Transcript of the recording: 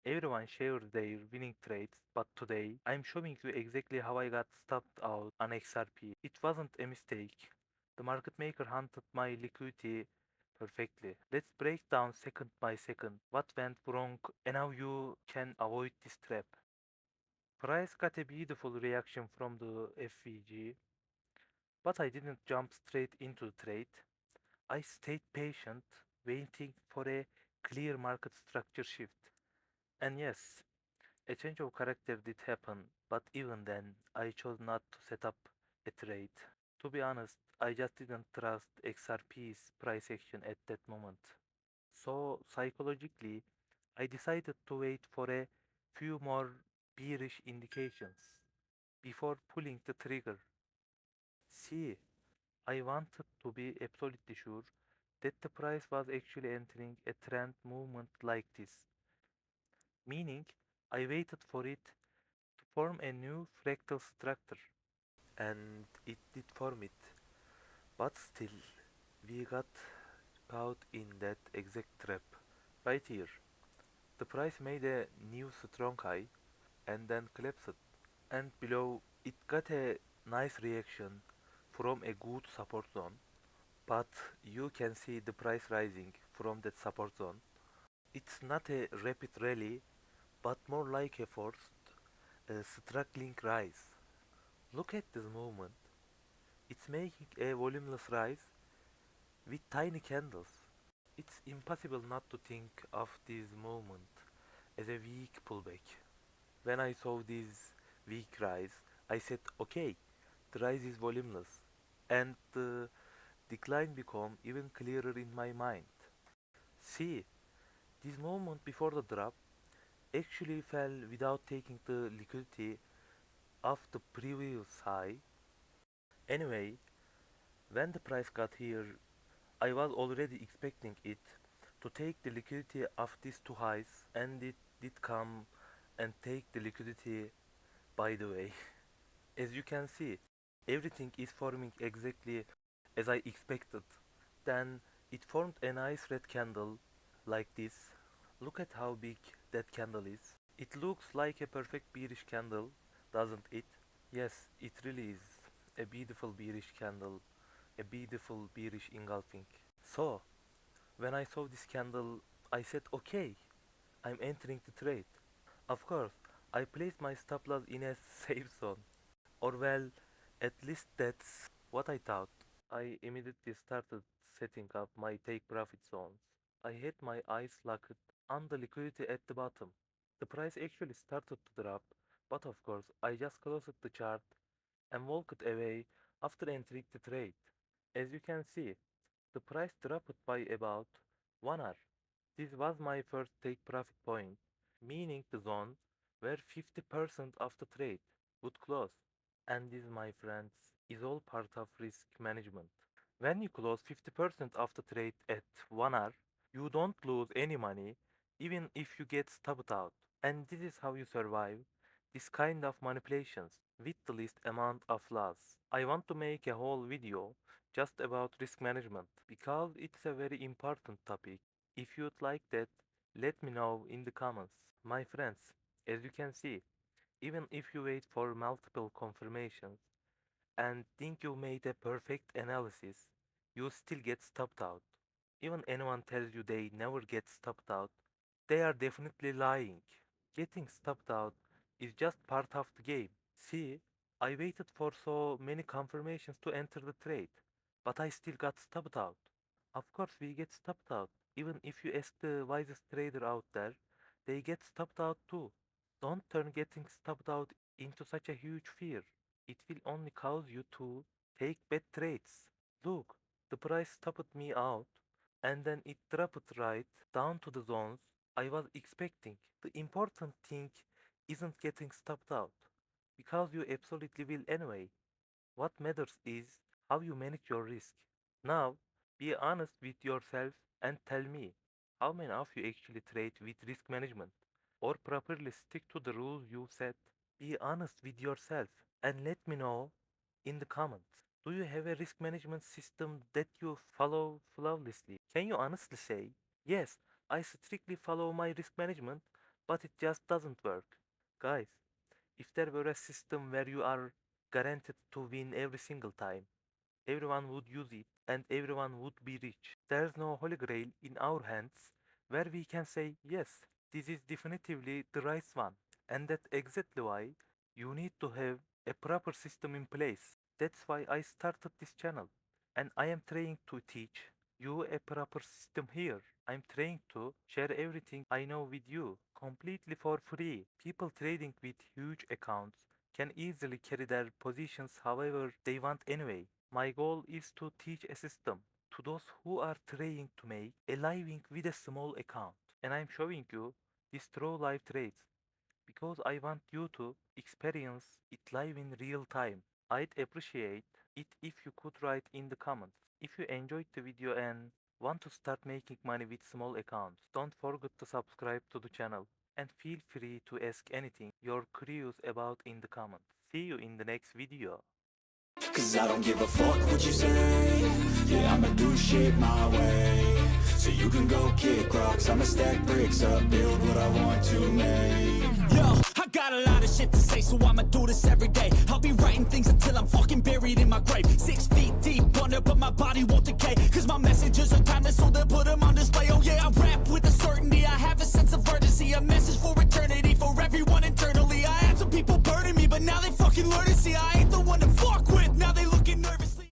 Everyone shares their winning trades, but today I'm showing you exactly how I got stopped out on XRP. It wasn't a mistake. The market maker hunted my liquidity perfectly. Let's break down second by second what went wrong and how you can avoid this trap. Price got a beautiful reaction from the FVG, but I didn't jump straight into the trade. I stayed patient, waiting for a clear market structure shift. And yes, a change of character did happen, but even then, I chose not to set up a trade. To be honest, I just didn't trust XRP's price action at that moment. So, psychologically, I decided to wait for a few more bearish indications before pulling the trigger. See, I wanted to be absolutely sure that the price was actually entering a trend movement like this, meaning I waited for it to form a new fractal structure. And it did form it, but still, we got caught in that exact trap. Right here, the price made a new strong high and then collapsed. And below, it got a nice reaction from a good support zone. But you can see the price rising from that support zone. It's not a rapid rally, but more like a forced, struggling rise. Look at this movement. It's making a voluminous rise with tiny candles. It's impossible not to think of this movement as a weak pullback. When I saw this weak rise, I said, okay, the rise is voluminous, and the decline became even clearer in my mind. See, this movement before the drop actually fell without taking the liquidity of the previous high. Anyway, when the price got here, I was already expecting it to take the liquidity of these two highs, and it did come and take the liquidity by the way. As you can see, everything is forming exactly as I expected. Then it formed a nice red candle like this. Look at how big that candle is. It looks like a perfect bearish candle, doesn't it? Yes, it really is. A beautiful bearish candle, a beautiful bearish engulfing. So, when I saw this candle, I said, okay, I'm entering the trade. Of course, I placed my stop loss in a safe zone. Or well, at least that's what I thought. I immediately started setting up my take profit zones. I had my eyes locked on the liquidity at the bottom. The price actually started to drop, but of course I just closed the chart and walked away after entering the trade. As you can see, the price dropped by about 1 hour. This was my first take profit point, meaning the zone where 50% of the trade would close. And this, my friends, is all part of risk management. When you close 50% of the trade at 1 hour, you don't lose any money even if you get stopped out. And this is how you survive this kind of manipulations with the least amount of loss. I want to make a whole video just about risk management because it's a very important topic. If you'd like that, let me know in the comments. My friends, as you can see, even if you wait for multiple confirmations and think you made a perfect analysis, you still get stopped out. Even anyone tells you they never get stopped out, they are definitely lying. Getting stopped out is just part of the game. See, I waited for so many confirmations to enter the trade, but I still got stopped out. Of course, we get stopped out. Even if you ask the wisest trader out there, they get stopped out too. Don't turn getting stopped out into such a huge fear. It will only cause you to take bad trades. Look, the price stopped me out and then it dropped right down to the zones I was expecting. The important thing isn't getting stopped out because you absolutely will anyway. What matters is how you manage your risk. Now, be honest with yourself and tell me how many of you actually trade with risk management or properly stick to the rules you set. Be honest with yourself and let me know in the comments. Do you have a risk management system that you follow flawlessly? Can you honestly say, yes, I strictly follow my risk management, but it just doesn't work. Guys, if there were a system where you are guaranteed to win every single time, everyone would use it and everyone would be rich. There's no holy grail in our hands where we can say, yes, this is definitively the right one. And that's exactly why you need to have a proper system in place. That's why I started this channel. And I am trying to teach you a proper system here. I'm trying to share everything I know with you completely for free. People trading with huge accounts can easily carry their positions however they want anyway. My goal is to teach a system to those who are trying to make a living with a small account. And I'm showing you these true live trades because I want you to experience it live in real time. I'd appreciate it if you could write in the comments. If you enjoyed the video and want to start making money with small accounts, don't forget to subscribe to the channel and feel free to ask anything you're curious about in the comments. See you in the next video. Cause I don't give a fuck what you say. Yeah, I'ma do shit my way. So you can go kick rocks, I'ma stack bricks up, build what I want to make. Yo, I got a lot of shit to say, so I'ma do this every day. I'll be writing things until I'm fucking buried in my grave. 6 feet deep under, but my body won't decay. Cause my messages are timeless, so they'll put them on display. Oh yeah, I rap with